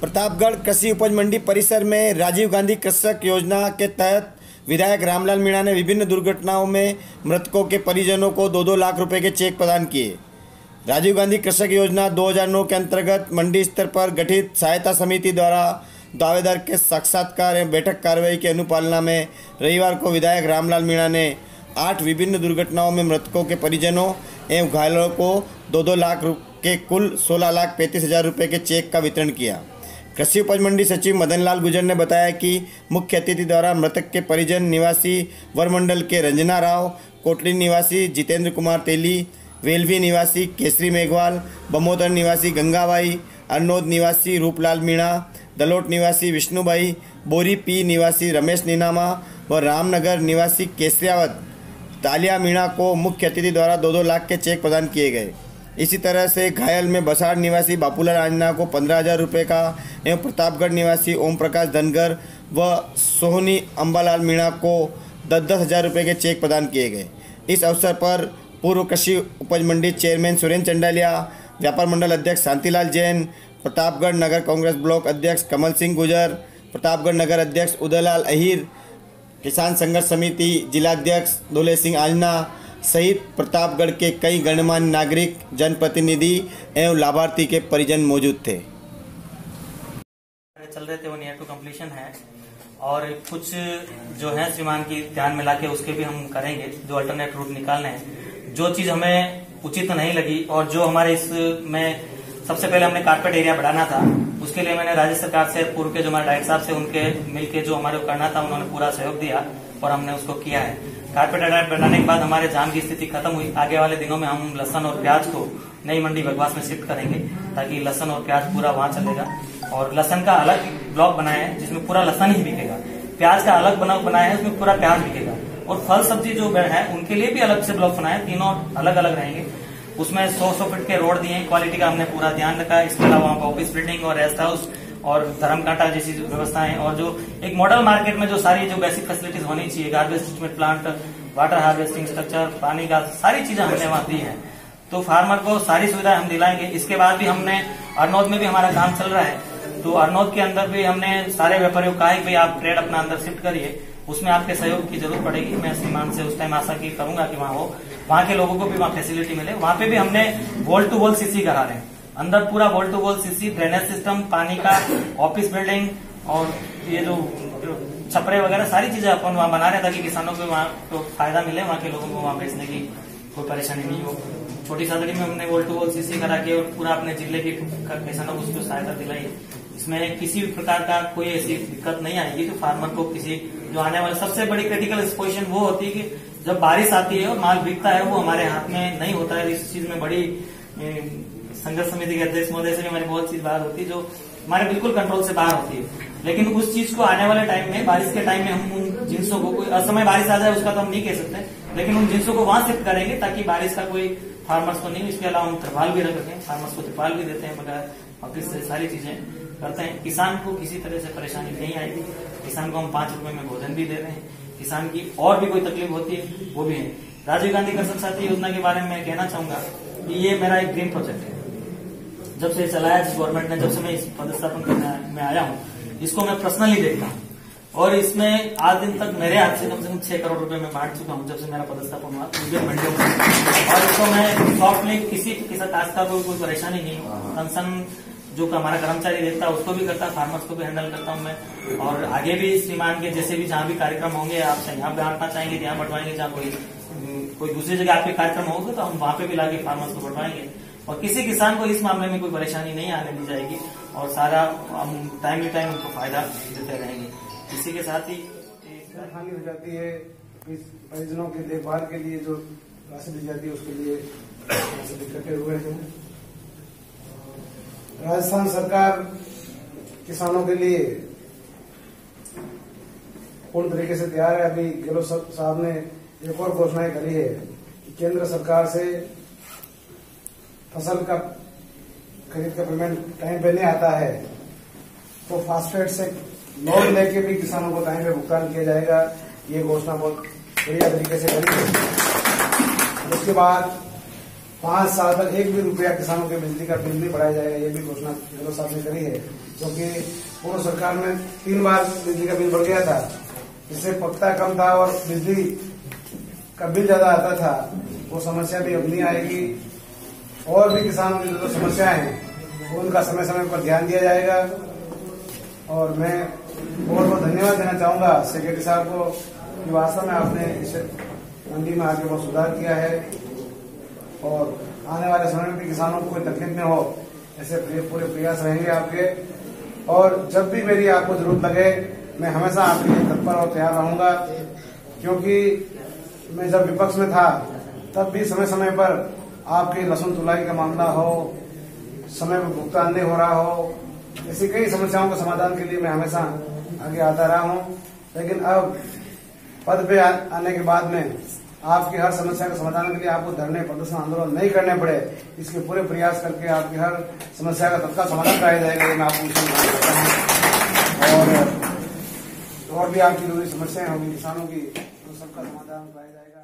प्रतापगढ़ कृषि उपज मंडी परिसर में राजीव गांधी कृषक योजना के तहत विधायक रामलाल मीणा ने विभिन्न दुर्घटनाओं में मृतकों के परिजनों को 2-2 लाख रुपए के चेक प्रदान किए। राजीव गांधी कृषक योजना 2009 के अंतर्गत मंडी स्तर पर गठित सहायता समिति द्वारा दावेदार के साक्षात्कार एवं बैठक कार्रवाई की अनुपालना में रविवार को विधायक रामलाल मीणा ने 8 विभिन्न दुर्घटनाओं में मृतकों के परिजनों एवं घायलों को 2-2 लाख के कुल 16,35,000 रुपये के चेक का वितरण किया। कृषि उपज मंडी सचिव मदन लाल गुर्जर ने बताया कि मुख्य अतिथि द्वारा मृतक के परिजन निवासी वरमंडल के रंजना राव, कोटली निवासी जितेंद्र कुमार तेली, वेलवी निवासी केसरी मेघवाल, बमोदर निवासी गंगाबाई, अरनोद निवासी रूपलाल मीणा, दलोट निवासी विष्णुबाई, बोरी पी निवासी रमेश नीनामा व रामनगर निवासी केसरियावत तालिया मीणा को मुख्य अतिथि द्वारा 2-2 लाख के चेक प्रदान किए गए। इसी तरह से घायल में बसाड़ निवासी बापूलाल आंजना को 15,000 रुपये का एवं प्रतापगढ़ निवासी ओम प्रकाश धनगर व सोहनी अम्बालाल मीणा को 10-10 हज़ार रुपये के चेक प्रदान किए गए। इस अवसर पर पूर्व कृषि उपज मंडी चेयरमैन सुरेंद्र चंडालिया, व्यापार मंडल अध्यक्ष शांतिलाल जैन, प्रतापगढ़ नगर कांग्रेस ब्लॉक अध्यक्ष कमल सिंह गुजर, प्रतापगढ़ नगर अध्यक्ष उदयलाल अहिर, किसान संघर्ष समिति जिलाध्यक्ष दुले सिंह आजना सहित प्रतापगढ़ के कई गणमान्य नागरिक, जनप्रतिनिधि एवं लाभार्थी के परिजन मौजूद थे। चल रहे थे वो नियर टू कम्प्लीशन है और कुछ जो है श्रीमान की ध्यान में लाके उसके भी हम करेंगे, जो अल्टरनेट रूट निकालने हैं। जो चीज हमें उचित नहीं लगी और जो हमारे इसमें सबसे पहले हमने कारपेट एरिया बढ़ाना था, उसके लिए मैंने राज्य सरकार से, पूर्व के जो हमारे डायरेक्टर साहब से उनके मिलके जो हमारे को करना था उन्होंने पूरा सहयोग दिया और हमने उसको किया है। कारपेट एरिया बनाने के बाद हमारे जाम की स्थिति खत्म हुई। आगे वाले दिनों में हम लहसन और प्याज को नई मंडी बगवास में शिफ्ट करेंगे ताकि लहसन और प्याज पूरा वहां चलेगा। और लहसन का अलग ब्लॉक बनाया है जिसमें पूरा लहसन ही बिकेगा, प्याज का अलग बनाया है उसमें पूरा प्याज बिकेगा, और फल सब्जी जो है उनके लिए भी अलग से ब्लॉक बनाया है, तीनों अलग अलग रहेंगे। उसमें 100 फीट के रोड दिए, क्वालिटी का हमने पूरा ध्यान रखा है। इसके अलावा वहाँ ऑफिस बिल्डिंग और रेस्ट हाउस और धर्मकांटा जैसी व्यवस्थाएं और जो एक मॉडल मार्केट में जो सारी जो बेसिक फैसिलिटीज होनी चाहिए, garbage treatment plant, water harvesting structure, पानी का सारी चीजें हमने वहाँ दी है। तो फार्मर को सारी सुविधाएं हम दिलाएंगे। इसके बाद भी हमने अरनौद में भी हमारा काम चल रहा है, तो अरनौद के अंदर भी हमने सारे व्यापारियों को कहा है कि आप ट्रेड अपना अंदर शिफ्ट करिए, उसमें आपके सहयोग की जरूरत पड़ेगी। मैं श्रीमान से उस टाइम आशा की करूंगा कि वहाँ हो, वहाँ के लोगों को भी वहाँ फैसिलिटी मिले। वहाँ पे भी हमने वॉल टू वॉल सीसी करा रहे हैं, अंदर पूरा wall to wall CC, drainage system, पानी का, ऑफिस बिल्डिंग और ये जो छपरे वगैरह सारी चीजें अपन वहाँ बना रहे हैं ताकि किसानों को वहाँ को फायदा मिले, वहाँ के लोगों को वहाँ बेचने की कोई परेशानी नहीं हो। छोटी सादड़ी में हमने वॉल टू वॉल सीसी करा के और पूरा अपने जिले के किसानों को उसको सहायता दिलाई। इसमें किसी भी प्रकार का कोई ऐसी दिक्कत नहीं आएगी जो फार्मर को किसी जो आने वाले सबसे बड़ी क्रिटिकल पोजीशन वो होती है कि जब बारिश आती है और माल बिकता है, वो हमारे हाथ में नहीं होता है। इस चीज में बड़ी संघर्ष समिति के अध्यक्ष महोदय से हमारी बहुत चीज बात होती है जो हमारे बिल्कुल कंट्रोल से बाहर होती है। लेकिन उस चीज को आने वाले टाइम में, बारिश के टाइम में हम उन जिनसों को, कोई असमय बारिश आ जाए उसका तो हम नहीं कह सकते, लेकिन उन जिनसों को वहां शिफ्ट करेंगे ताकि बारिश का कोई फार्मर्स को नहीं। इसके अलावा हम त्रिपाल भी रखते हैं, फार्मर्स को त्रिपाल भी देते हैं, मगर ऑफिस से सारी चीजें करते हैं। किसान को किसी तरह से परेशानी नहीं आएगी। किसान को हम 5 रुपए में भोजन भी दे रहे हैं। किसान की और भी कोई तकलीफ होती है वो भी है। राजीव गांधी कृषक साथी योजना के बारे में मैं कहना चाहूंगा कि ये मेरा एक ड्रीम प्रोजेक्ट है। जब से चलाया जिस गवर्नमेंट ने, जब से मैं इस पदस्थापन करने में आया हूँ, इसको मैं पर्सनली देखता हूँ और इसमें आज दिन तक मेरे हाथ से कम 6 करोड़ रुपए मैं बांट चुका हूँ जब से मेरा पदस्थापन हुआ मंडियों में। और इसको मैं सॉफ्टली किसी के साथ आज तक कोई परेशानी नहीं हो। कंसर्न जो हमारा कर्मचारी देखता है उसको भी करता है, फार्मर्स को भी हैंडल करता हूँ मैं। और आगे भी श्रीमान के जैसे भी जहाँ भी कार्यक्रम होंगे, आप यहाँ बांटना चाहेंगे, यहाँ बंटवाएंगे, जहाँ कोई दूसरी जगह आपके कार्यक्रम होगा तो हम वहाँ पे भी लाके फार्मर्स को बंटवाएंगे। और किसी किसान को इस मामले में कोई परेशानी नहीं आने दी जाएगी और सारा हम टाइम टू टाइम उनको फायदा देते रहेंगे। इसी के साथ ही हानि हो जाती है, इस परिजनों की देखभाल के लिए जो राशि दी जाती है उसके लिए दिक्कतें हुए हैं। राजस्थान सरकार किसानों के लिए पूर्ण तरीके से तैयार है। अभी गहलोत साहब ने एक और घोषणाएं करी है कि केंद्र सरकार से फसल का खरीद का पेमेंट टाइम पे नहीं आता है तो फास्टैग से लोन लेके भी किसानों को टाइम पे भुगतान किया जाएगा। ये घोषणा बहुत बढ़िया तरीके से करी है। उसके बाद 5 साल तक 1 भी रुपया किसानों के बिजली का बिल नहीं बढ़ाया जाएगा, ये भी घोषणा गहलोत साहब ने करी है। क्योंकि पूर्व सरकार में 3 बार बिजली का बिल बढ़ गया था, जिससे पकता कम था और बिजली का बिल ज्यादा आता था। वो समस्या भी अब नहीं आएगी। और भी किसानों की जो समस्याएं हैं उनका समय समय पर ध्यान दिया जाएगा। और मैं बहुत बहुत धन्यवाद देना चाहूंगा सेक्रेटरी साहब को कि वास्तव में आपने इस मंडी में आके बहुत सुधार किया है और आने वाले समय में भी किसानों को कोई तकलीफ न हो, ऐसे पूरे प्रयास रहेंगे आपके। और जब भी मेरी आपको जरूरत लगे मैं हमेशा आपके लिए तत्पर और तैयार रहूंगा। क्योंकि मैं जब विपक्ष में था तब भी समय समय पर आपके लहसुन तुलाई का मामला हो, समय पर भुगतान नहीं हो रहा हो, ऐसी कई समस्याओं के समाधान के लिए मैं हमेशा आगे आता रहा हूं। लेकिन अब पद पे आने के बाद में आपकी हर समस्या के समाधान के लिए आपको धरने प्रदर्शन आंदोलन नहीं करने पड़े, इसके पूरे प्रयास करके आपकी हर समस्या का तत्काल समाधान कराया जाएगा, ये मैं आपको करता हूँ। और भी आपकी जरूरी समस्याएं होंगी किसानों की, तो सबका समाधान कराया जाएगा।